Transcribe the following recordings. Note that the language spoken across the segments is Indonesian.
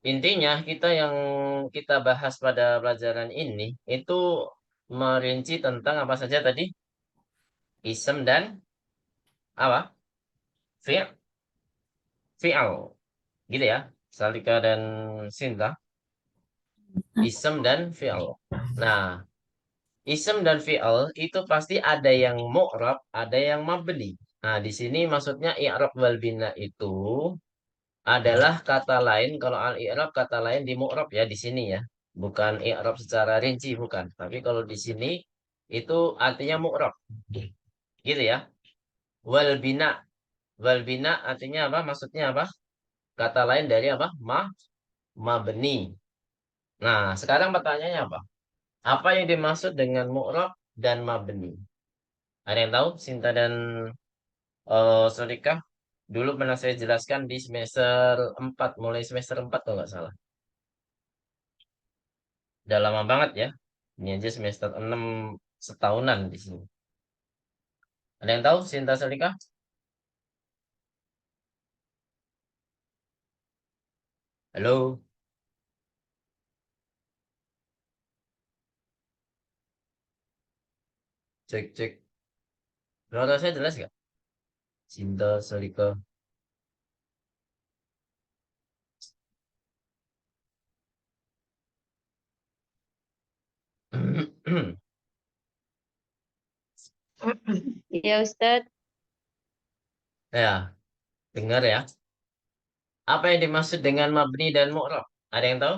Intinya yang kita bahas pada pelajaran ini itu merinci tentang apa saja tadi? Isem dan apa? Fi'al. Fi'al. Gitu ya. Salika dan Sinta. Isem dan fi'al. Nah, isem dan fi'al itu pasti ada yang mu'rab, ada yang mabni. Nah, di sini maksudnya i'rab wal bina itu adalah kata lain, kalau al-i'rab kata lain di mu'rab ya di sini ya. Bukan i'rab secara rinci bukan, tapi kalau di sini itu artinya mu'rab. Gitu ya. Wal bina. Wal bina artinya apa? Maksudnya apa? Kata lain dari apa? Mabni. Nah, sekarang pertanyaannya apa? Apa yang dimaksud dengan mu'rab dan mabni? Ada yang tahu? Sinta dan Sulika? Dulu pernah saya jelaskan di semester 4, mulai semester 4 kalau nggak salah. Udah lama banget ya. Ini aja semester 6 setahunan di sini. Ada yang tahu Sinta Sulika? Halo? Cek, cek. Suara saya jelas nggak? Sinta Sulika. Iya, Ustadz. Ya, dengar ya. Apa yang dimaksud dengan mabni dan mu'rab? Ada yang tahu?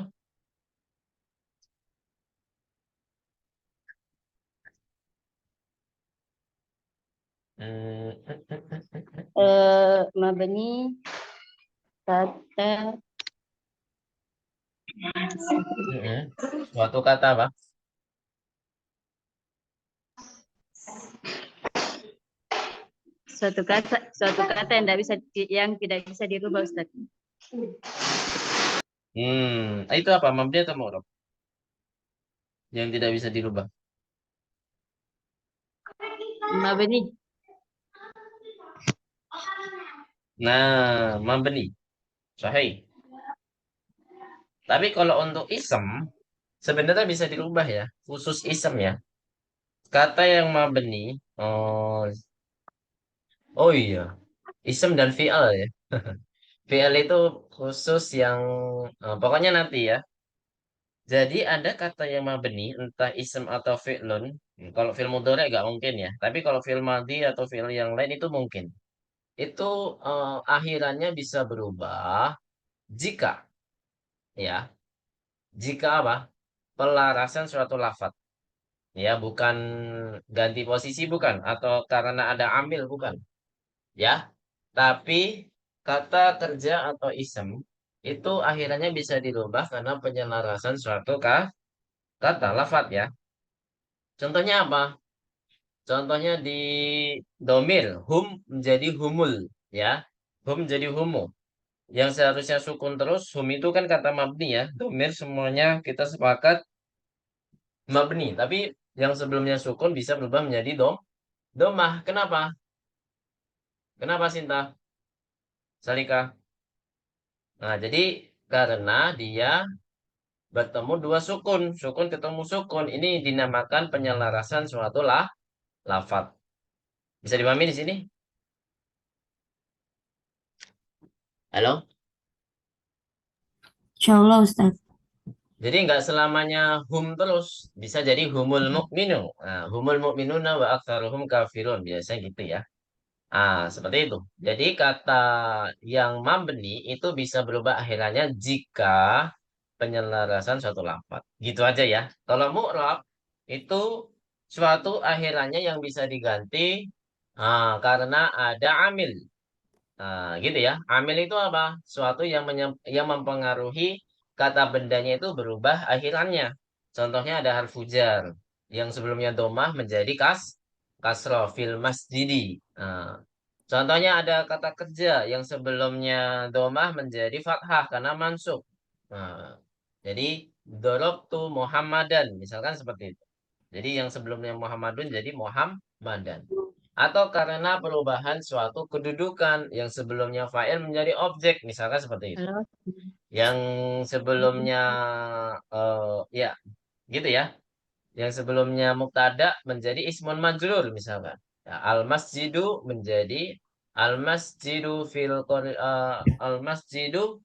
Hmm, Mabani kata Suatu kata apa? suatu kata yang tidak bisa dirubah, Ustadz. Itu apa? Mabni atau mu'rab? Yang tidak bisa dirubah. Mabani. Nah, mabni. Sahih. Tapi kalau untuk isem, sebenarnya bisa dirubah ya. Khusus isem ya. Kata yang mabni. Oh, oh iya. Isem dan fi'al ya. Fi'al itu khusus yang pokoknya nanti ya. Jadi ada kata yang mabni, entah isem atau fi'lun. Kalau fi'il mudhari nggak mungkin ya. Tapi kalau fi'il madhi atau fi'il yang lain itu mungkin. Itu akhirannya bisa berubah jika ya, jika apa? Pelarasan suatu lafadz. Ya, bukan ganti posisi bukan atau karena ada amil bukan. Ya, tapi kata kerja atau isem itu akhirannya bisa dirubah karena penyelarasan suatu kata lafadz ya. Contohnya apa? Contohnya di domir, hum menjadi humul, ya. Hum menjadi humu. Yang seharusnya sukun terus, hum itu kan kata mabni ya. Domir semuanya kita sepakat mabni. Tapi yang sebelumnya sukun bisa berubah menjadi domah. Kenapa? Kenapa Sinta? Salika? Nah, jadi karena dia bertemu dua sukun. Sukun ketemu sukun. Ini dinamakan penyelarasan suatu lafadz. Bisa dipahami di sini? Halo? Insya Allah Ustadz. Jadi nggak selamanya hum terus, bisa jadi humul mukminu. Nah, humul mukminuna wa aktsaruhum kafirun, biasanya gitu ya. Seperti itu. Jadi kata yang mabni itu bisa berubah akhirannya jika penyelarasan suatu lafaz. Gitu aja ya. Kalau mu'rab itu suatu akhirannya yang bisa diganti karena ada amil. Gitu ya. Amil itu apa? Suatu yang mempengaruhi kata bendanya itu berubah akhirannya. Contohnya ada harfu jar yang sebelumnya domah menjadi kasroh fil masjidi. Contohnya ada kata kerja yang sebelumnya domah menjadi fathah karena mansub. Nah, jadi dorobtu Muhammadan misalkan seperti itu. Jadi yang sebelumnya Muhammadun jadi Muhammadan. atau karena perubahan suatu kedudukan yang sebelumnya fa'il menjadi objek, misalkan seperti itu. Halo. Yang sebelumnya ya, gitu ya. Yang sebelumnya mubtada menjadi ismun majrur misalkan. Ya, al-masjidu menjadi al-masjidu al-masjidu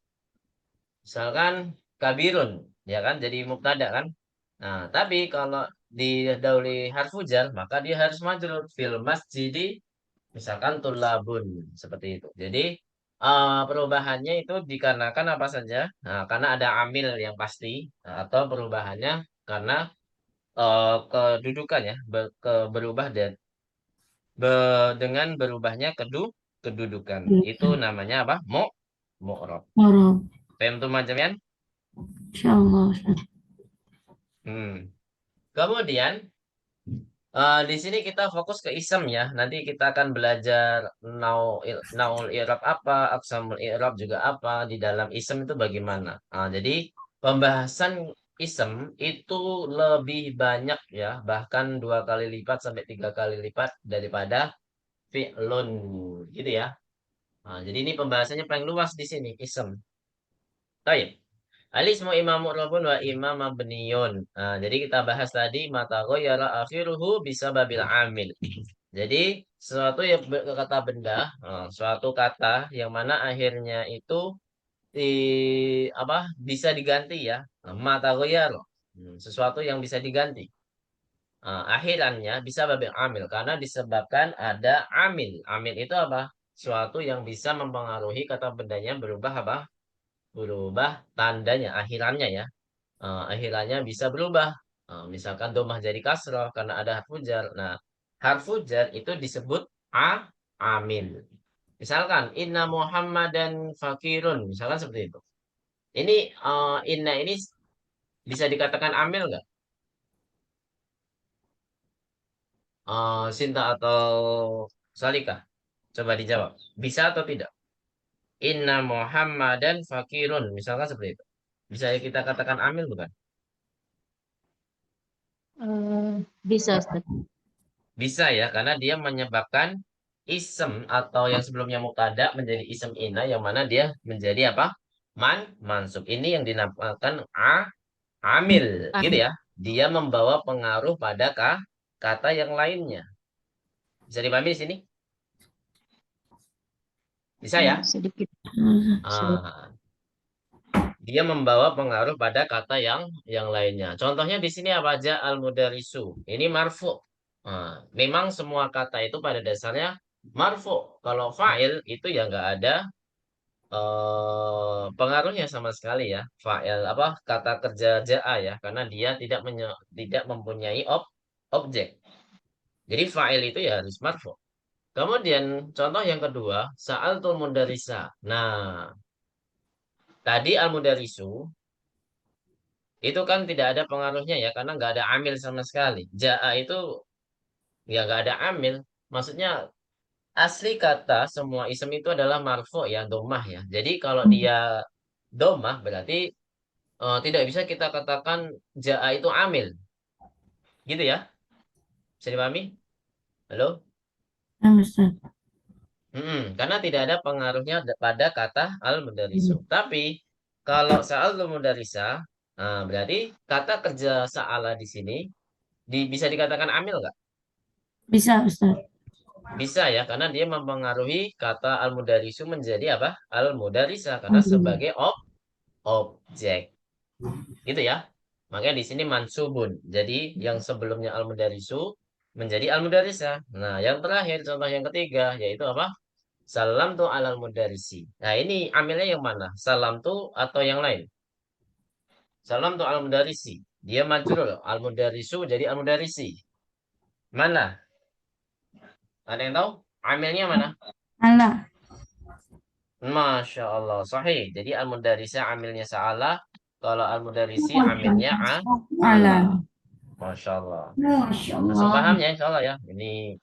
misalkan kabirun, ya kan, jadi mubtada kan. Nah, tapi kalau didahului harfu jar maka dia harus majrur fil masjidi misalkan tulabun seperti itu. Jadi perubahannya itu dikarenakan apa saja? Nah, karena ada amil yang pasti, atau perubahannya karena kedudukan ya, berubah dan dengan berubahnya kedudukan. Itu namanya apa? Mu'rab. Huruf. Paham tuh macamnya? Insyaallah, Ustaz. Hmm. Kemudian di sini kita fokus ke isem ya. Nanti kita akan belajar naul i'rab apa, aqsamul i'rab juga apa, di dalam isem itu bagaimana. Jadi pembahasan isem itu lebih banyak ya, bahkan 2 kali lipat sampai 3 kali lipat daripada fi'lun gitu ya. Jadi ini pembahasannya paling luas di sini isem. Baik. Alismu imam mu'rabun wa imam mabniyun. Jadi kita bahas tadi mata ghayyara akhiruhu bisa babil amil. Jadi suatu yang kata benda, suatu kata yang mana akhirnya itu di apa bisa diganti ya. Mata ghayyar. Sesuatu yang bisa diganti. Akhirannya bisa babil amil karena disebabkan ada amil. Amil itu apa? Suatu yang bisa mempengaruhi kata bendanya berubah apa? Berubah tandanya, akhirannya ya. Akhirannya bisa berubah. Misalkan domah jadi kasroh karena ada harfu jar. Nah, harfu jar itu disebut amil. Misalkan inna Muhammadan fakirun, misalkan seperti itu. Ini inna ini bisa dikatakan amil nggak? Sinta atau Salika? Coba dijawab. Bisa atau tidak? Inna Muhammadan fakirun, misalkan seperti itu. Bisa kita katakan amil bukan? Bisa, Ustaz. Bisa ya, karena dia menyebabkan isem atau yang sebelumnya mubtada menjadi isem ina, yang mana dia menjadi apa? Mansub. Ini yang dinamakan amil, gitu Paham. ya. Dia membawa pengaruh pada kata yang lainnya. Bisa dipahami di sini? Bisa ya? Sedikit. Ah, dia membawa pengaruh pada kata yang lainnya. Contohnya di sini apa aja? Al-mudarisu. Ini marfu. Memang semua kata itu pada dasarnya marfu. Kalau fa'il itu ya nggak ada pengaruhnya sama sekali ya. Fa'il apa kata kerja ja'a ya, karena dia tidak mempunyai objek. Jadi fa'il itu ya harus marfu. Kemudian contoh yang kedua, sa'altul mudarisa. Nah, tadi al-mudarisu itu kan tidak ada pengaruhnya ya, karena nggak ada amil sama sekali. Ja'a itu ya nggak ada amil. Maksudnya asli kata semua isim itu adalah marfu ya, domah ya. Jadi kalau dia domah berarti tidak bisa kita katakan ja'a itu amil. Gitu ya. Bisa dipahami? Halo? Paham, Ustaz. Karena tidak ada pengaruhnya pada kata al-mudarisu. Tapi kalau sa'al mudarisa, berarti kata kerja sa'ala di sini bisa dikatakan amil nggak? Bisa, Ustaz. Bisa ya, karena dia mempengaruhi kata al-mudarisu menjadi apa? Al-mudarisa karena Alhamdulillah. sebagai objek. Gitu ya. Makanya di sini mansubun. Jadi yang sebelumnya al-mudarisu menjadi al-mudarisa. Nah, yang terakhir contoh yang ketiga yaitu apa? Salam tuh alal mudarisi. Nah, ini amilnya yang mana? Salam tuh atau yang lain? Salam tuh al mudarisi. Dia majrur. Al mudarisu jadi al mudarisi. Mana? Ada yang tahu? Amilnya mana? Allah. Masya Allah. Sahih. Jadi al mudarisa amilnya sa'ala. Kalau al mudarisi amilnya ala. Allah. Masya Allah. Masya Langsung Allah. paham ya insya Allah ya. Ini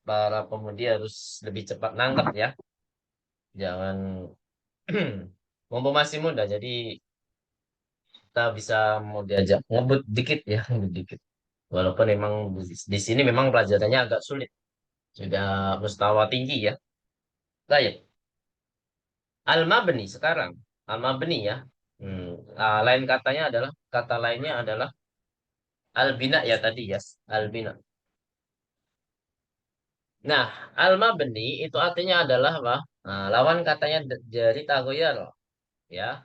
para pemudi harus lebih cepat nangkep ya. Jangan mumpung masih muda. Jadi kita bisa mau diajak ngebut dikit ya, ngebut dikit. Walaupun memang di sini memang pelajarannya agak sulit. Sudah mustawa tinggi ya. Baik. Al-mabni sekarang. Al-mabni ya. Lain katanya adalah, kata lainnya adalah al-bina ya tadi ya. Al-bina. Nah, al-mabni itu artinya adalah apa? Nah, lawan katanya dari tagoyar ya.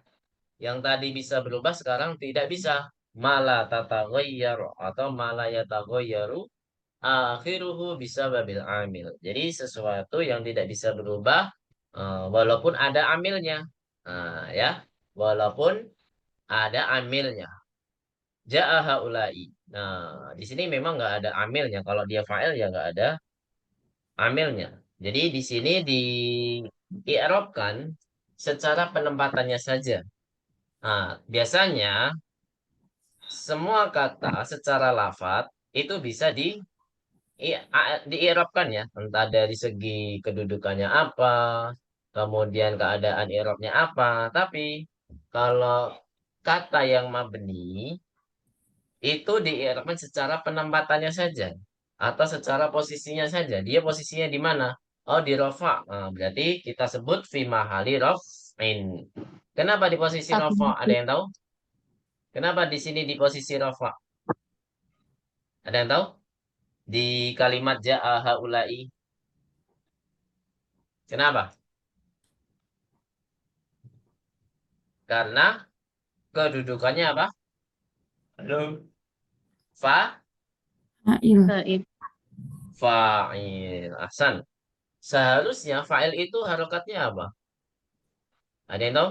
Yang tadi bisa berubah sekarang tidak bisa. Mala tatagoyar atau mala yatagoyaru akhiruhu bisa babil amil. Jadi sesuatu yang tidak bisa berubah walaupun ada amilnya. Ya, walaupun ada amilnya. Ja'a haula'i. Nah, di sini memang nggak ada amilnya. Kalau dia fa'il ya nggak ada amilnya. Jadi di sini di i'rabkan secara penempatannya saja. Nah, biasanya semua kata secara lafat itu bisa diirobkan ya, entah dari segi kedudukannya apa, kemudian keadaan irobnya apa. Tapi kalau kata yang mabni itu diirobkan secara penempatannya saja atau secara posisinya saja. Dia posisinya di mana? Oh, di rofa. Nah, berarti kita sebut fi mahali rofin. Kenapa di posisi rofa? Ada Afirmatif. yang tahu? Kenapa di sini di posisi rofa? Ada yang tahu? Di kalimat ja'a haula'i. Kenapa? Karena kedudukannya apa? Halo. Fa, Fa'il. Fa'il. fa'il. Ahsan. Seharusnya fa'il itu harokatnya apa? Ada yang tahu?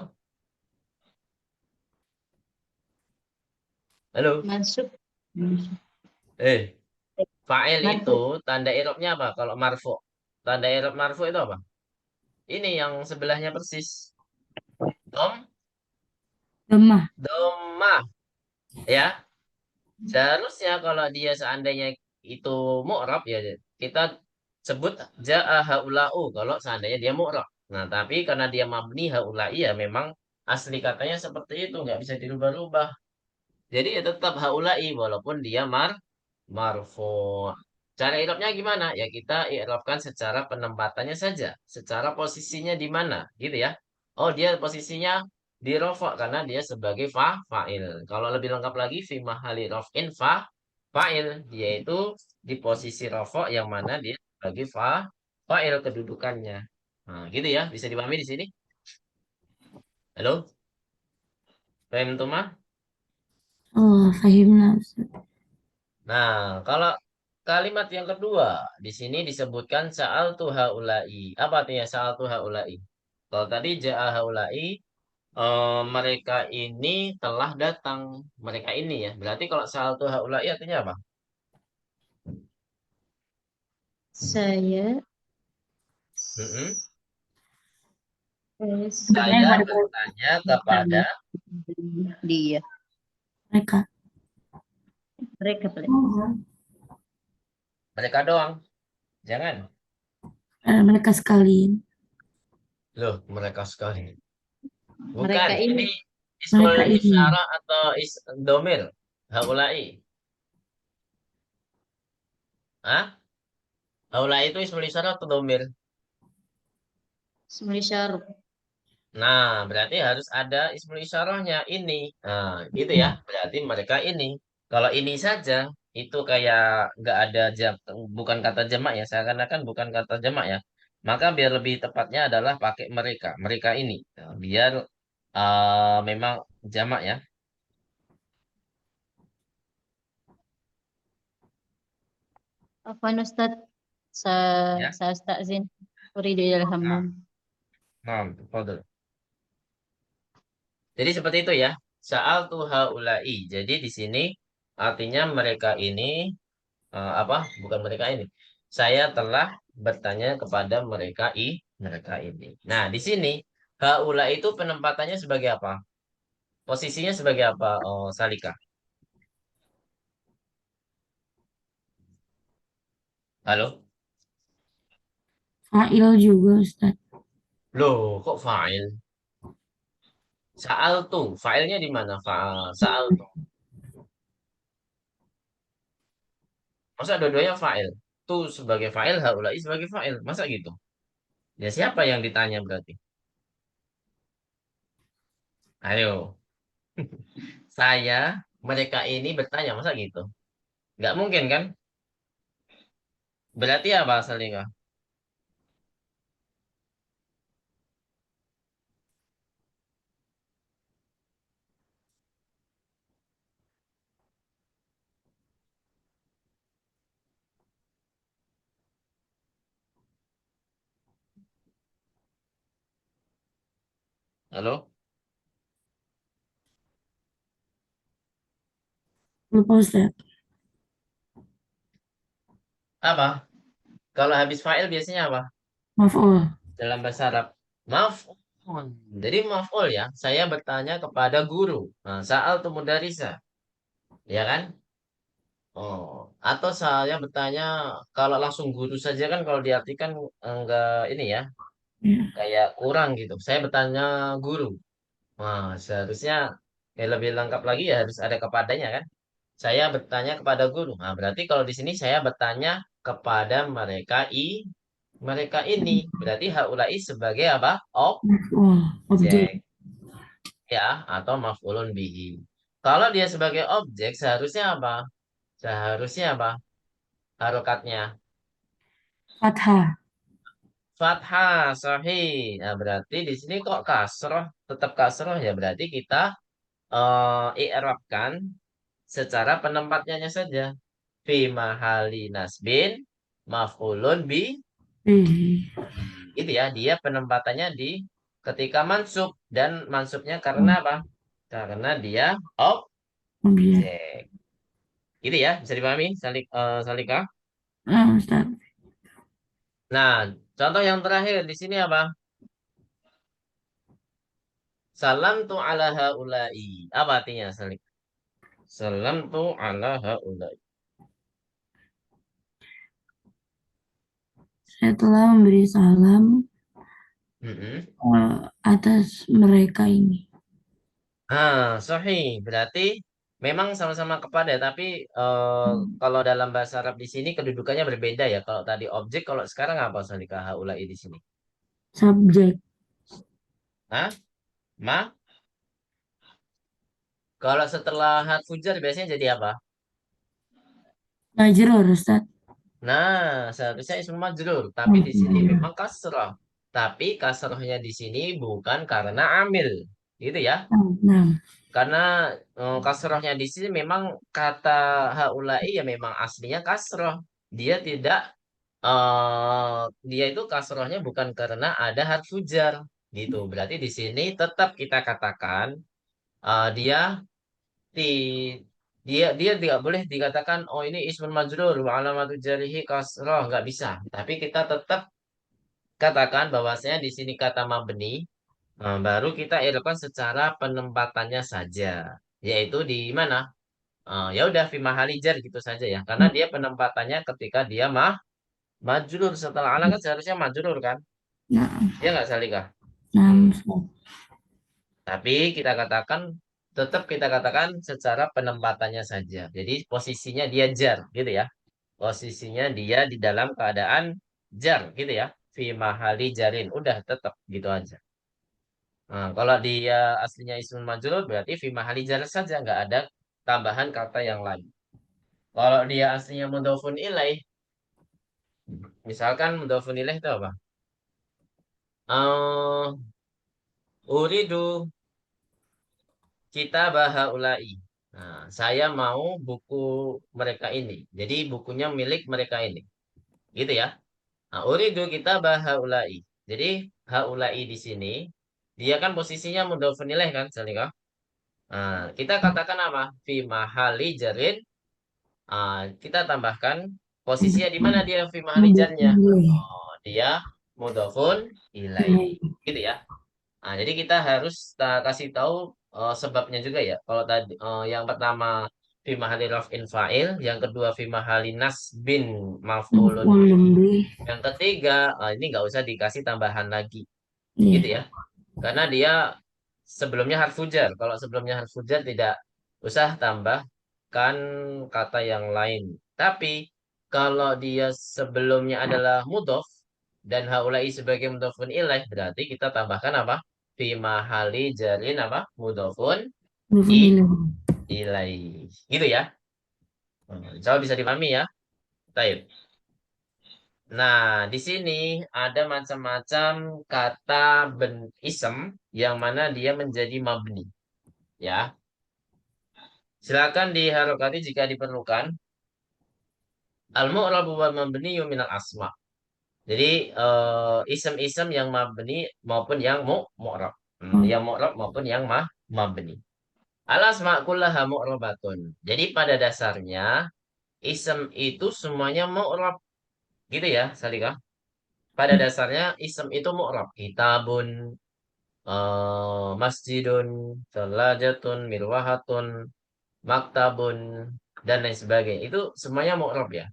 Halo. Masuk. Eh, fa'il itu Marfu. tanda i'rabnya apa? Kalau marfu. Tanda i'rab marfu itu apa? Ini yang sebelahnya persis. Dom, Lemah. domah. Ya. Seharusnya kalau dia seandainya itu mu'rab ya kita sebut ja'a haula'u kalau seandainya dia mu'rab. Nah, tapi karena dia mabni haula'i ya memang asli katanya seperti itu, nggak bisa dirubah-rubah. Jadi ya tetap haula'i walaupun dia marfu. Cara i'rabnya gimana? Ya kita i'rabkan secara penempatannya saja, secara posisinya di mana, gitu ya. Oh, dia posisinya di rofa karena dia sebagai fa'il. Kalau lebih lengkap lagi fi mahali raf'in fa'il, dia itu di posisi rofa yang mana dia sebagai fa'il kedudukannya. Nah, gitu ya, bisa dipahami di sini. Halo, Fahim Tuma? Oh, fahimna, Ustaz. Nah, kalau kalimat yang kedua di sini disebutkan sa'al tu haula'i. Apa artinya sa'al tu haula'i? Kalau tadi ja'a haula'i, mereka ini telah datang. Mereka ini ya. Berarti kalau sa'al tu haula'i artinya apa? Saya Mm-mm. Bertanya Saya kepada bertanya kepada bertanya dia. mereka. Mereka boleh. Oh, mereka doang. Jangan. mereka sekalian. Loh, mereka sekali. Bukan. Mereka Ini ini. ismul Mereka ini. isyarah atau domir. Haula'i. Hah? Haula'i itu ismul isyarah atau domir? Semua syarat. Nah, berarti harus ada ismul isyarahnya ini. Nah, gitu ya. Berarti mereka ini. Kalau ini saja, itu kayak nggak ada bukan kata jamak ya. Seakan-akan bukan kata jamak ya. Maka biar lebih tepatnya adalah pakai mereka. Mereka ini. Nah, biar memang jamak ya. Apa Ustaz? Sa Ya. sa astazin. Uridu ilal Nah, hammam. nah, betul. Jadi seperti itu ya. Sa'al tuha ulai. Jadi di sini artinya mereka ini apa? Bukan mereka ini. Saya telah bertanya kepada mereka ini. Nah, di sini haula itu penempatannya sebagai apa? Posisinya sebagai apa? Oh, Salika. Halo? Fa'il juga, Ustaz. Loh, kok fa'il? Sa'al tuh, fa'ilnya di mana? Sa'al tuh. Masa dua-duanya fa'il? tu sebagai fa'il, haula'i sebagai fa'il. Masa gitu? Ya siapa yang ditanya berarti? Ayo, saya, mereka ini bertanya, masa gitu? Nggak mungkin kan? Berarti apa Salika? Halo? Lupa Ustaz. Apa? Kalau habis fa'il biasanya apa? Maf'ul. Dalam bahasa Arab. Maf'ul. Jadi maf'ul ya. Saya bertanya kepada guru. Nah, sa'al tu mudarisa. Ya kan? Oh, atau saya bertanya kalau langsung guru saja kan kalau diartikan enggak ini ya, Ya. kayak kurang gitu. Saya bertanya guru. Nah, seharusnya lebih lengkap lagi ya harus ada kepadanya kan. Saya bertanya kepada guru. Nah, berarti kalau di sini saya bertanya kepada mereka ini. Berarti haulai sebagai apa? Maf'ul. Objek. Objek ya atau maf'ulun bihi. Kalau dia sebagai objek seharusnya apa? Seharusnya apa? Harokatnya Fathah. fathah sahih. Nah, berarti di sini kok kasroh, tetap kasroh ya berarti kita i'rabkan secara penempatnya saja. Fi mahali nasbin maf'ulun bi. Eh. Gitu ya, dia penempatannya di ketika mansub dan mansubnya karena apa? Karena dia Objek. objek. Gitu ya, bisa dipahami Salika? Ah, Ustaz. Nah, contoh yang terakhir di sini apa? Salam tu ala haula'i. Apa artinya Salik? Salam tu ala haula'i. Saya telah memberi salam Mm-mm. atas mereka ini. Sahih. Berarti memang sama-sama kepada, tapi kalau dalam bahasa Arab di sini kedudukannya berbeda ya. Kalau tadi objek, kalau sekarang apa Salika haula'i di sini? Subjek. Hah? Ma? Kalau setelah harfu jar biasanya jadi apa? Majrur, Ustaz. Nah, seharusnya ismu majrur, tapi di sini Majrur. memang kasrah. Tapi kasrahnya di sini bukan karena amil, gitu ya. Nah, Karena kasrahnya di sini memang kata haulai ya memang aslinya kasrah. Dia tidak dia itu kasrahnya bukan karena ada harfu jar, gitu. Berarti di sini tetap kita katakan dia di dia tidak boleh dikatakan oh ini ismun majrur wa alamatu jarihi kasroh nggak bisa tapi kita tetap katakan bahwasanya di sini kata mabni baru kita irfan secara penempatannya saja yaitu di mana. Ya udah fi mahali jar gitu saja ya karena dia penempatannya ketika dia majrur setelah ala kan seharusnya majrur kan nah, ya nggak Salika. nah, Hmm. Ustaz. Tapi kita katakan tetap kita katakan secara penempatannya saja. Jadi posisinya dia jar gitu ya. Posisinya dia di dalam keadaan jar gitu ya. Fi mahali jarin. Udah tetap gitu aja. Nah, kalau dia aslinya ismul majrur berarti fi mahali jar saja nggak ada tambahan kata yang lain. Kalau dia aslinya mudhofun ilaih, misalkan mudhofun ilaih itu apa? Eh, uridu kita bahaulai. Nah, saya mau buku mereka ini. Jadi bukunya milik mereka ini. Gitu ya. Nah, uridu kita bahaulai. Jadi haulai di sini dia kan posisinya mudhofun ilaih kan, Salika? Nah, kita katakan apa? Fi mahali jarin. Kita tambahkan posisinya di mana dia fi mahali jarnya? Oh, dia mudhofun ilaih. Gitu ya. Nah, jadi kita harus kasih tahu sebabnya juga ya. Kalau tadi yang pertama fi mahali raf'in fa'il, yang kedua fi mahali nasbin maf'ulun Maf'ul bih. bih. Yang ketiga ini nggak usah dikasih tambahan lagi, gitu Iya. ya. Karena dia sebelumnya harfu jar. Kalau sebelumnya harfu jar tidak usah tambahkan kata yang lain. Tapi kalau dia sebelumnya adalah mudhof dan haulai sebagai mudhofun ilaih, berarti kita tambahkan apa? Fi mahali jarin apa? Mudhofun Mudhafun ilaih. ilaih. Gitu ya. Insya bisa dipahami ya. Baik. Nah, di sini ada macam-macam kata isem yang mana dia menjadi mabni. Ya, silakan diharokati jika diperlukan. Al-mu'rabu wal mabniyu minal asma. Jadi isem-isem yang mabni maupun yang mu'rab. Oh, Yang mu'rab maupun yang mabni. Al asma kullaha mu'rabatun. Jadi pada dasarnya isem itu semuanya mu'rab. Gitu ya, Salika. Pada dasarnya isem itu mu'rab. Kitabun, masjidun, salajatun, mirwahatun, maktabun, dan lain sebagainya. Itu semuanya mu'rab ya.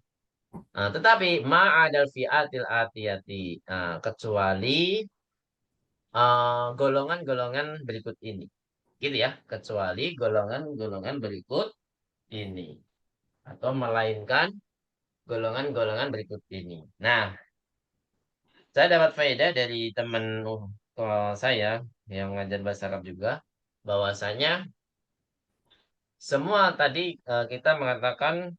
Nah, tetapi ma'adal fi'atil atiyati. Nah, kecuali golongan-golongan berikut ini. Gitu ya. Kecuali golongan-golongan berikut ini. Atau melainkan golongan-golongan berikut ini. Nah, saya dapat faedah dari teman saya yang ngajar bahasa Arab juga. Bahwasanya semua tadi kita mengatakan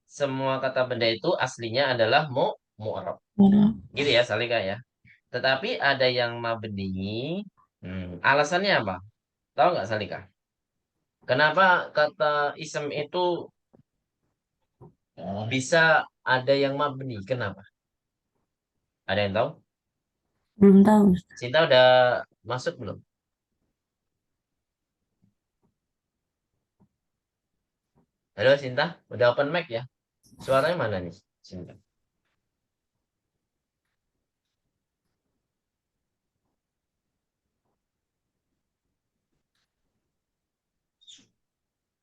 semua kata benda itu aslinya adalah mu'rab. ya. Gitu ya, Salika ya. Tetapi ada yang mabni. Alasannya apa? Tahu nggak Salika? Kenapa kata isem itu bisa ada yang mabni? Kenapa? Ada yang tahu? Belum tahu, Ustaz. Cinta udah masuk belum? Halo Cinta, udah open mic ya? Suaranya mana nih, Cinta?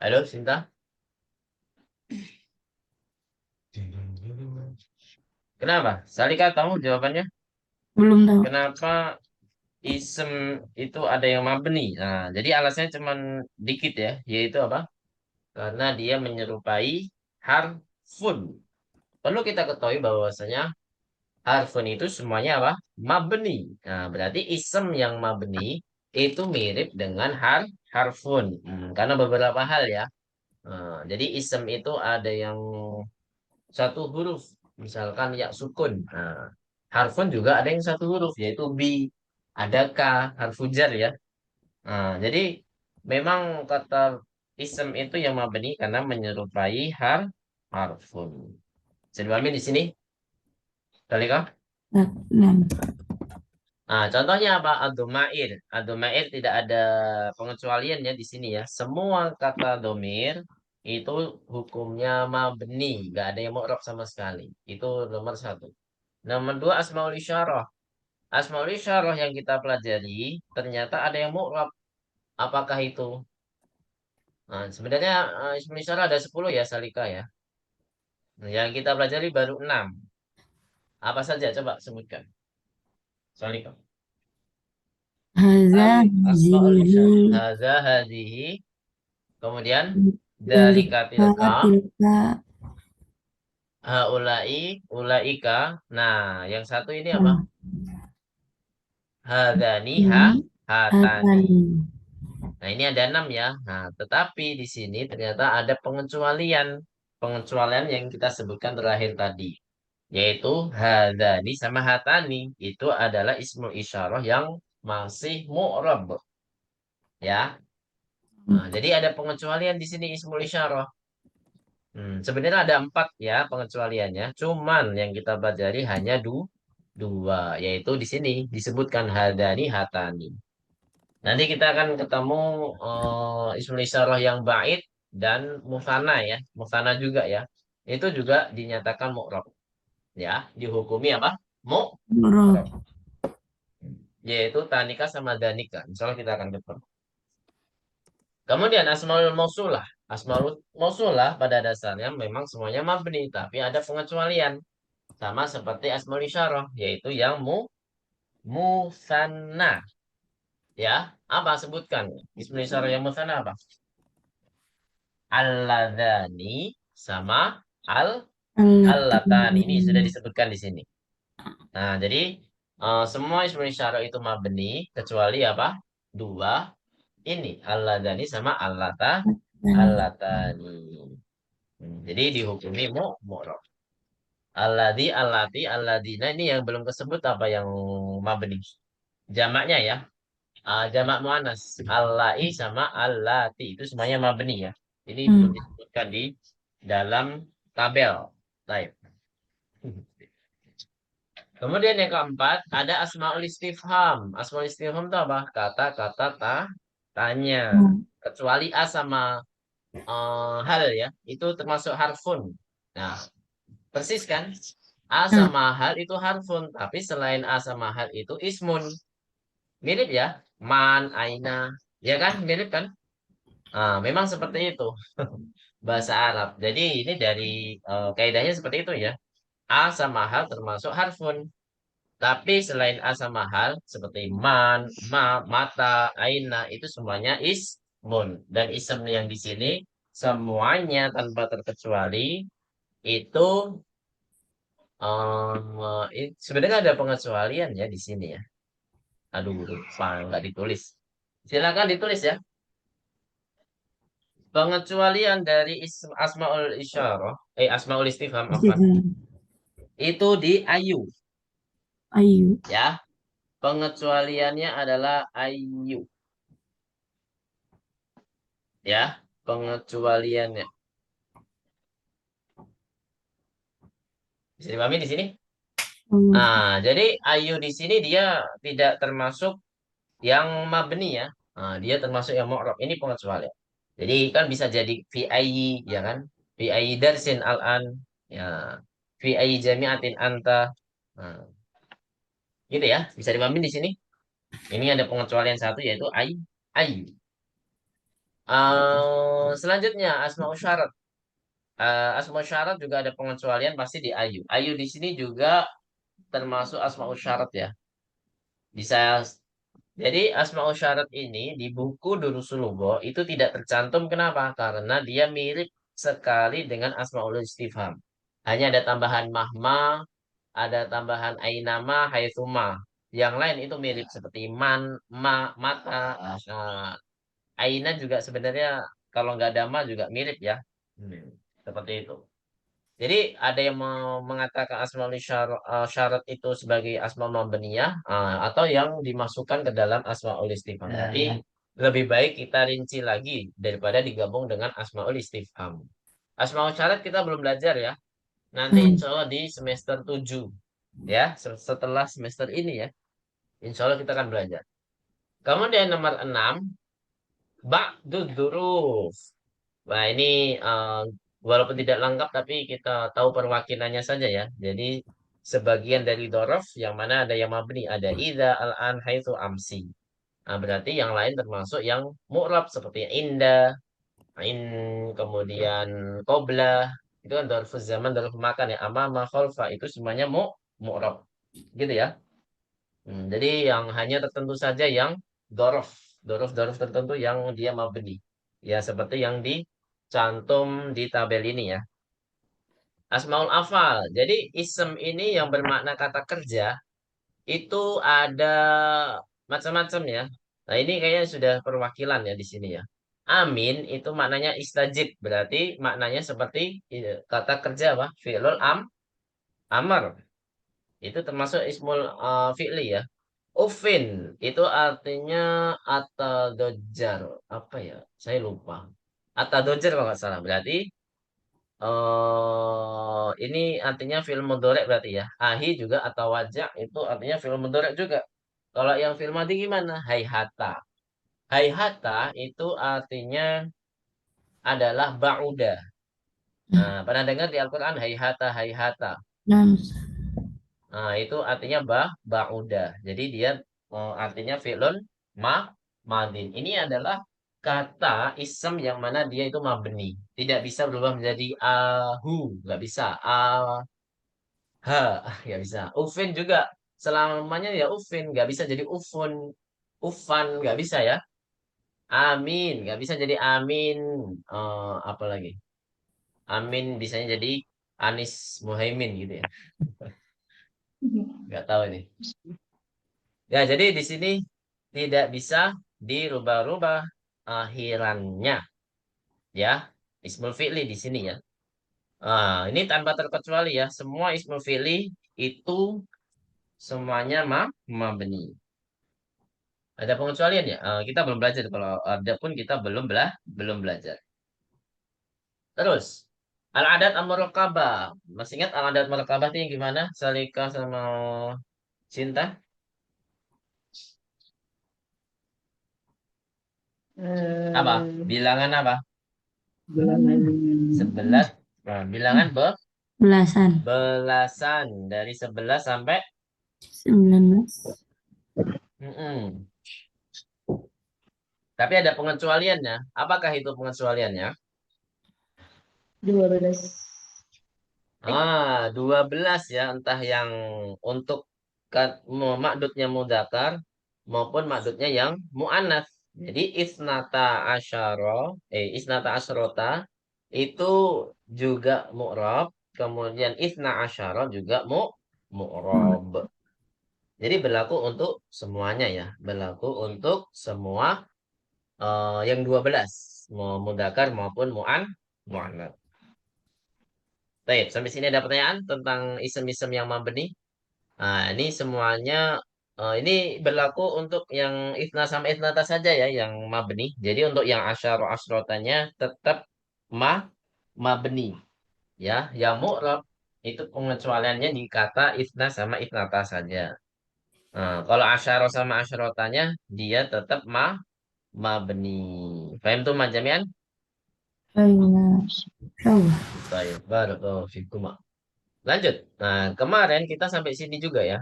Halo Cinta? Kenapa? Salika tahu jawabannya? Belum tahu. Kenapa isem itu ada yang mabni? Nah, jadi alasannya cuman dikit ya, yaitu apa? Karena dia menyerupai harfun. Perlu kita ketahui bahwasanya harfun itu semuanya apa? Mabni. Nah, berarti isem yang mabni itu mirip dengan harfun. Karena beberapa hal ya. Jadi isem itu ada yang satu huruf, misalkan ya sukun. Nah, harfun juga ada yang satu huruf, yaitu bi, ada ka, harfu jar ya. Jadi memang kata isem itu yang mabni karena menyerupai harfun. Bisa dipahami di sini, Dalika? Nah, Contohnya apa? Ad-domair. Ad-domair tidak ada pengecualian ya di sini ya. Semua kata domir itu hukumnya mabni, nggak ada yang mu'rab sama sekali. Itu nomor satu. Nomor dua asmaul isyarah. Asmaul isyarah yang kita pelajari ternyata ada yang mu'rab. Apakah itu? Nah, sebenarnya ismul isyarah ada 10 ya Salika ya. Nah, yang kita pelajari baru 6. Apa saja coba sebutkan. Salika. haza Asmaul zihi isyarah. Hadza hadhihi. Kemudian dalika dalika tilka, tilka. haulai, ulaika. Nah, yang satu ini apa? Nah, Hadani, ini hatani. hatani. Nah, ini ada 6 ya. Nah, tetapi di sini ternyata ada pengecualian. Pengecualian yang kita sebutkan terakhir tadi. Yaitu hadani sama hatani. Itu adalah ismul isyarah yang masih mu'rab. Ya. Nah, jadi ada pengecualian di sini ismul isyarah. Sebenarnya ada 4 ya pengecualiannya. Cuman yang kita pelajari hanya dua, yaitu di sini disebutkan hadani hatani. Nanti kita akan ketemu ismul isyarah yang bait dan mufana ya, mufana juga ya. Itu juga dinyatakan mu'rab ya, dihukumi apa? Roh. Mu'rab. Yaitu tanika sama danika. Insyaallah kita akan ketemu. Kemudian asmaul mausulah. Asmaul mausulah pada dasarnya memang semuanya mabni, tapi ada pengecualian. Sama seperti asmaul isyarah, yaitu yang musanna. Ya, apa sebutkan? Ismul isyarah yang musanna apa? Alladzani sama al Allatan ini sudah disebutkan di sini. Nah, jadi semua ismul isyarah itu mabni kecuali apa? Dua ini alladani sama allatani. Jadi dihukumi mu'rab. Alladhi, allati, alladina ini yang belum kesebut apa yang mabni. Jamaknya ya. Jamak muannas. Allai sama allati itu semuanya mabni ya. Ini belum disebutkan di dalam tabel. Baik. Kemudian yang keempat ada asmaul istifham. Asmaul istifham itu apa? Kata-kata tanya. Kecuali a sama hal ya. Itu termasuk harfun. Nah, persis kan? A sama hal itu harfun. Tapi selain a sama hal itu ismun. Mirip ya. Man, aina. Ya kan? Mirip kan? Memang seperti itu. Bahasa Arab. Jadi ini dari kaidahnya seperti itu ya. A sama hal termasuk harfun. Tapi selain a sama hal seperti man, mata, aina itu semuanya ismun dan ism yang di sini semuanya tanpa terkecuali itu sebenarnya ada pengecualian ya di sini ya. Aduh, lupa nggak ditulis. Silakan ditulis ya. Pengecualian dari asmaul isyarah, asmaul istifham apa? Itu di ayu Ayu. ya. Pengecualiannya adalah ayu ya. Pengecualiannya bisa dipahami di sini. Jadi ayu di sini dia tidak termasuk yang mabni ya. Dia termasuk yang mu'rab. Ini pengecualian. Jadi kan bisa jadi fi ayyi ya kan? Fi ayyi darsin al-an ya. Fi ayyi jami'atin anta. Nah, gitu ya. Bisa dipahami di sini. Ini ada pengecualian satu yaitu ayu. Selanjutnya asmaul syarat. Asmaul syarat juga ada pengecualian pasti di ayu. Ayu di sini juga termasuk asmaul syarat ya. Bisa jadi asmaul syarat ini di buku Durusul Lugha itu tidak tercantum kenapa? Karena dia mirip sekali dengan asmaul istifham. Hanya ada tambahan mahma, ada tambahan ainama, haitsuma. Yang lain itu mirip seperti man, mata, aina juga sebenarnya kalau nggak ada ma juga mirip ya. Hmm, Seperti itu. Jadi ada yang mengatakan asmaul syarat itu sebagai asmaul mabniyah atau yang dimasukkan ke dalam asmaul istifham. Tapi lebih baik kita rinci lagi daripada digabung dengan asmaul istifham. Asmaul syarat kita belum belajar ya. Nanti insya Allah di semester 7 ya, setelah semester ini ya. Insya Allah kita akan belajar. Kemudian nomor 6 ba'dud dzuruf. Nah, ini walaupun tidak lengkap tapi kita tahu perwakilannya saja ya. Jadi sebagian dari dorof yang mana ada yang mabni, ada idza, al-an, haitsu, amsi. Nah, berarti yang lain termasuk yang mu'rab seperti inda, in, kemudian qobla, itu kan dorfuz zaman, dorf makan ya, amama, khalfa, itu semuanya mu'rab. Gitu ya. Jadi yang hanya tertentu saja yang dorof, dorof tertentu yang dia mabni. Ya seperti yang dicantum di tabel ini ya. Asmaul afal. Jadi isem ini yang bermakna kata kerja itu ada macam-macam ya. Nah ini kayaknya sudah perwakilan ya di sini ya. Amin itu maknanya istajib. Berarti maknanya seperti kata kerja apa? Fi'lul amr. Itu termasuk ismul fi'li ya. Ufin itu artinya atadojar. Apa ya? Saya lupa. Atadojar kalau nggak salah. Berarti ini artinya film mudhari berarti ya. Ahi juga atau wajah itu artinya film mudhari juga. Kalau yang film mati gimana? Hayhata. Hayhata itu artinya adalah ba'uda. Nah, pernah dengar di Al-Quran hayhata hayhata. Nah, itu artinya ba'uda. Jadi dia artinya fi'lun madin. Ini adalah kata isem yang mana dia itu mabni. Tidak bisa berubah menjadi ahu. Nggak bisa. Ha, nggak bisa. Ufin juga selamanya ya ufin, nggak bisa jadi ufun, ufan, nggak bisa ya. Amin, nggak bisa jadi amin. Apa lagi? Amin bisanya jadi Anies Muhaimin gitu ya. Nggak tahu ini. Ya, jadi di sini tidak bisa dirubah-rubah akhirannya ya. Ismul fi'li di sini ya. Ini tanpa terkecuali ya. Semua ismul fi'li itu semuanya mabni. Ada pengecualian ya? Kita belum belajar. Kalau ada pun kita belum belajar. Terus, al-adat al-murakkabah. Masih ingat al-adat murakkabah itu yang gimana? Salika sama Cinta? Apa? Bilangan apa? Bilangan 11. Nah, bilangan Belasan. belasan. Dari 11 sampai 19. Mm-mm. Tapi ada pengecualiannya. Apakah itu pengecualiannya? 12. 12 ya. Entah yang untuk makdudnya mudzakkar maupun makdudnya yang mu'annats. Jadi isnata asyarota itu juga mu'rab. Kemudian isna asyara juga mu'rab. Jadi berlaku untuk semuanya ya. Berlaku untuk semua yang 12. Mau mudzakkar maupun mu'annats. Baik, sampai sini ada pertanyaan tentang isem-isem yang mabni. Nah, ini semuanya ini berlaku untuk yang isna sama isnata saja ya, yang mabni. Jadi untuk yang asyara asrotanya tetap ma mabni ya. Yang mu'rab itu pengecualiannya di kata isna sama isnata saja. Nah, kalau asyara sama asrotanya dia tetap mabni. Paham tuh majamian? Ayo. Insyaallah. Baik, barakallahu fikum. Lanjut. Nah, kemarin kita sampai sini juga ya.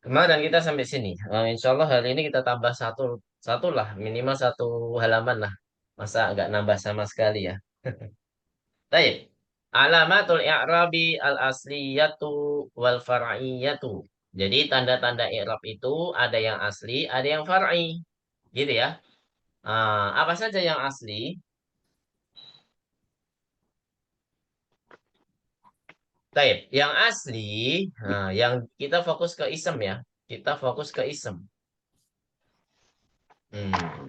Kemarin kita sampai sini. Insya Allah hari ini kita tambah satu lah, minimal satu halaman lah. Masa nggak nambah sama sekali ya. Baik. Alamatul i'rabi al-asliyatu wal far'iyatu. Jadi tanda-tanda i'rab itu ada yang asli, ada yang far'i. Gitu ya. Apa saja yang asli? Baik, yang asli, yang kita fokus ke isem ya. Kita fokus ke isem.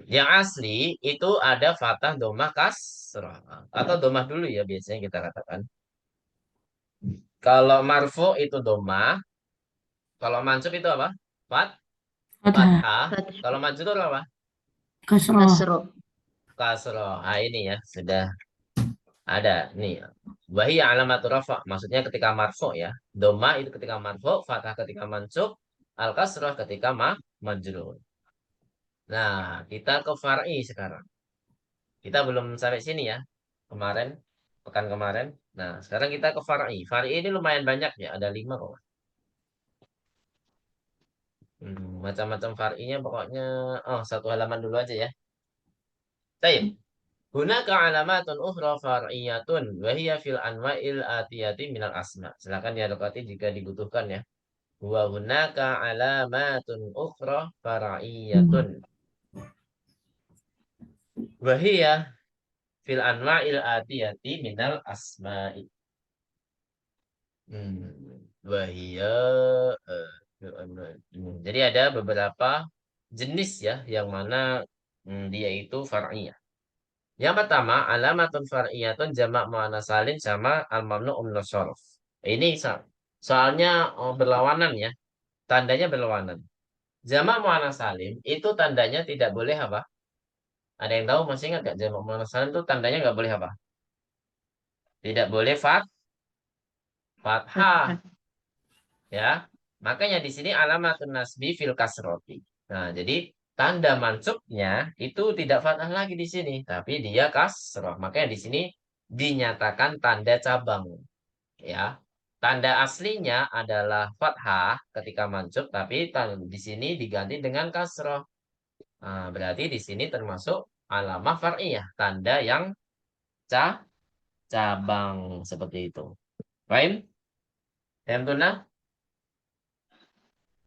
Yang asli itu ada fathah, domah, kasrah. Atau domah dulu ya biasanya kita katakan. Kalau marfu itu domah. Kalau mansub itu apa? Fat, Fathah. fathah. Kalau majrur apa? Kasroh. Kasro. Kasrah. Ini ya sudah ada nih. Wahiyya alamatur rafa. Maksudnya ketika marfu ya. Domah itu ketika marfu, fathah ketika mansub, al kasrah ketika majrur. Nah, kita ke far'i sekarang. Kita belum sampai sini ya. Kemarin, pekan kemarin. Nah, sekarang kita ke far'i. Far'i ini lumayan banyak ya, ada 5 kok. Macam-macam far'inya pokoknya, satu halaman dulu aja ya. Baik. Hunaka alamatun ukhra far'iyatun wa hiya fil anwa'il atiyati minal asma. Silakan dialokati jika dibutuhkan ya. Wa hunaka alamatun ukhra far'iyatun wa hiya fil anwa'il atiyati minal asma'i. Wahia jadi ada beberapa jenis ya yang mana dia itu far'iyah. Yang pertama alamatun far'iyatun jamak muannas salim sama al mamnu min shorof. Ini soalnya berlawanan ya. Tandanya berlawanan. Jamak muannas salim itu tandanya tidak boleh apa? Ada yang tahu masih ingat gak jamak muannas salim itu tandanya nggak boleh apa? Tidak boleh fathah. Ya, makanya di sini alamatun nasbi fil kasroti. Nah, jadi tanda mansubnya itu tidak fathah lagi di sini, tapi dia kasroh. Makanya di sini dinyatakan tanda cabang. Ya, tanda aslinya adalah fathah ketika mansub, tapi di sini diganti dengan kasroh. Nah, berarti di sini termasuk alamah far'iyah, tanda yang ca cabang seperti itu. Baik, yang tunah.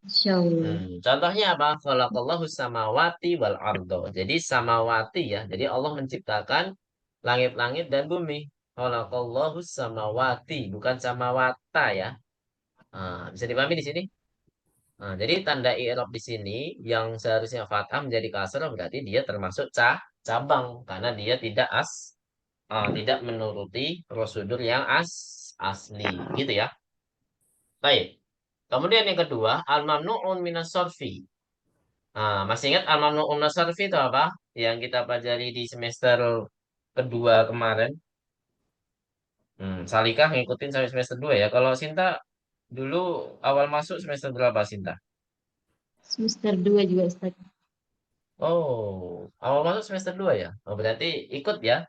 Insyaallah. Contohnya apa? Khalaqallahu samawati wal ardo. Jadi samawati ya. Jadi Allah menciptakan langit-langit dan bumi. Khalaqallahu samawati, bukan samawata ya. Bisa dipahami di sini? Jadi tanda i'rab di sini yang seharusnya fathah menjadi kasrah berarti dia termasuk cabang karena dia tidak menuruti prosedur yang asli gitu ya. Baik. Kemudian yang kedua, al-mamnu'un minas sorfi. Masih ingat al-mamnu'un minas sorfi itu apa? Yang kita pelajari di semester kedua kemarin. Salikah ngikutin sampai semester 2 ya. Kalau Sinta dulu awal masuk semester berapa Sinta? Semester 2 juga Ustaz. Oh, awal masuk semester 2 ya. Oh, berarti ikut ya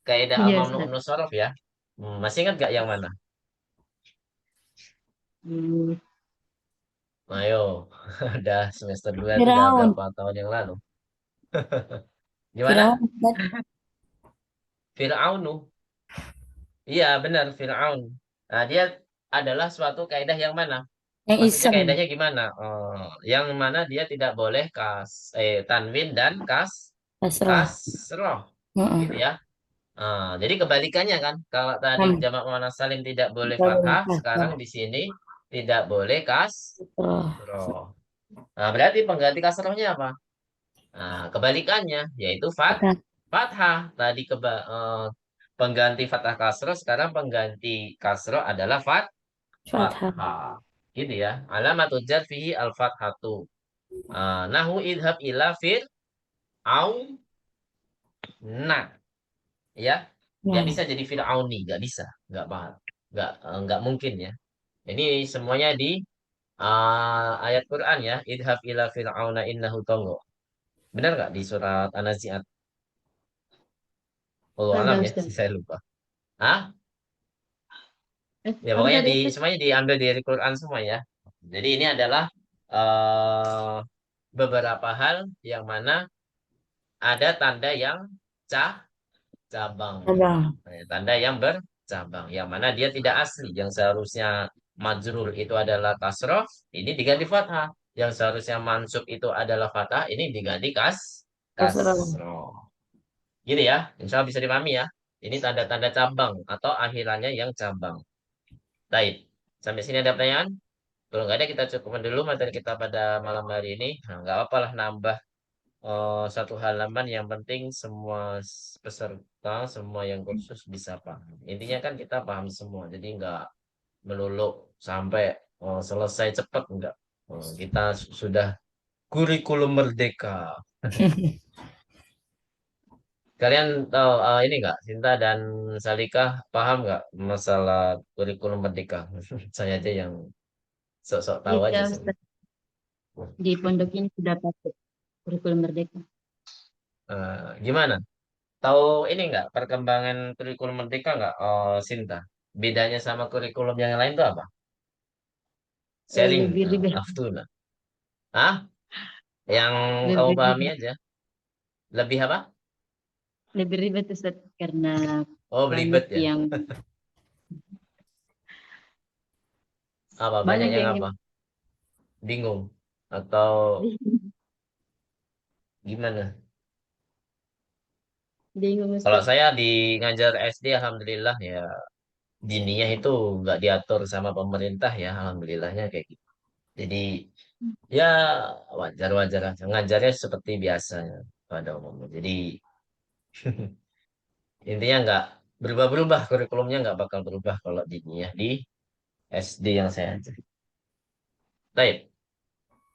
kaidah Iya al-mamnu' Ustaz. unus sorof ya. Masih ingat gak yang mana? Hmm, Ayo, udah semester 2 itu udah Firaun. berapa tahun yang lalu. Firaun, Gimana? Ustaz. Fir'aunu. Iya, benar Fir'aun. Dia adalah suatu kaidah yang mana? Yang Maksudnya isem. kaidahnya gimana? Yang mana dia tidak boleh tanwin dan Kasroh. kasroh gitu Heeh. ya. Jadi kebalikannya kan, kalau tadi Enam. jamak muannas salim tidak boleh Kita boleh fathah, sekarang kasroh. di sini tidak boleh Kasroh. kasroh. Berarti pengganti kasrohnya apa? Kebalikannya yaitu Fathah. fathah. Tadi pengganti fathah kasroh, sekarang pengganti kasroh adalah Fathah. fathah. Gitu ya. Alamatul jar fihi al-fathatu. Nahu idhab ila au na. Ya, nggak Ya. bisa jadi Fir'auni, nggak bisa, nggak paham, nggak mungkin ya. Ini semuanya di ayat Quran ya, idhab ila fir'auna innahu tonggo. Benar nggak di surat An-Nazi'at? Oh alam kagak ya, Ustaz. saya lupa. Ah, ya Apa pokoknya tadi Ustaz? semuanya diambil dari Quran semua ya. Jadi ini adalah eh beberapa hal yang mana ada tanda yang cabang. Abang. Tanda yang bercabang, yang mana dia tidak asli. Yang seharusnya majrur itu adalah kasroh, ini diganti fathah. Yang seharusnya mansub itu adalah fathah, ini diganti Kasroh. kasroh. Gini ya, insya Allah bisa dipahami ya. Ini tanda-tanda cabang atau akhirannya yang cabang. Baik, sampai sini ada pertanyaan? Kalau nggak ada, kita cukupkan dulu materi kita pada malam hari ini. Nggak apa-apa lah nambah satu halaman, yang penting semua peserta, semua yang kursus bisa paham. Intinya kan kita paham semua, jadi nggak melulu sampai selesai cepat enggak. Kita sudah kurikulum merdeka. Kalian tahu ini nggak, Sinta dan Salikah paham nggak masalah kurikulum merdeka? Saya aja yang sok-sok tahu Iya aja sih. Ustaz. Di pondok ini sudah pakai kurikulum merdeka. Gimana? Tahu ini nggak perkembangan kurikulum merdeka nggak, Sinta? Bedanya sama kurikulum yang lain tuh apa? Sharing, Lebih ribet, Aftuna. Ah, yang kamu lebih pahami ribet, aja. Lebih apa? lebih ribet Ustaz karena Oh, banyak belibet ya. yang Apa banyak banyak yang yang apa? Bingung atau gimana? bingung Kalau Ustaz. saya di ngajar SD, alhamdulillah ya, diniyah itu nggak diatur sama pemerintah ya, alhamdulillahnya kayak gitu. Jadi ya wajar-wajar aja. Ngajarnya seperti biasanya pada umumnya. Jadi intinya nggak berubah-berubah, kurikulumnya nggak bakal berubah kalau diniyah di SD yang saya ajar. Baik.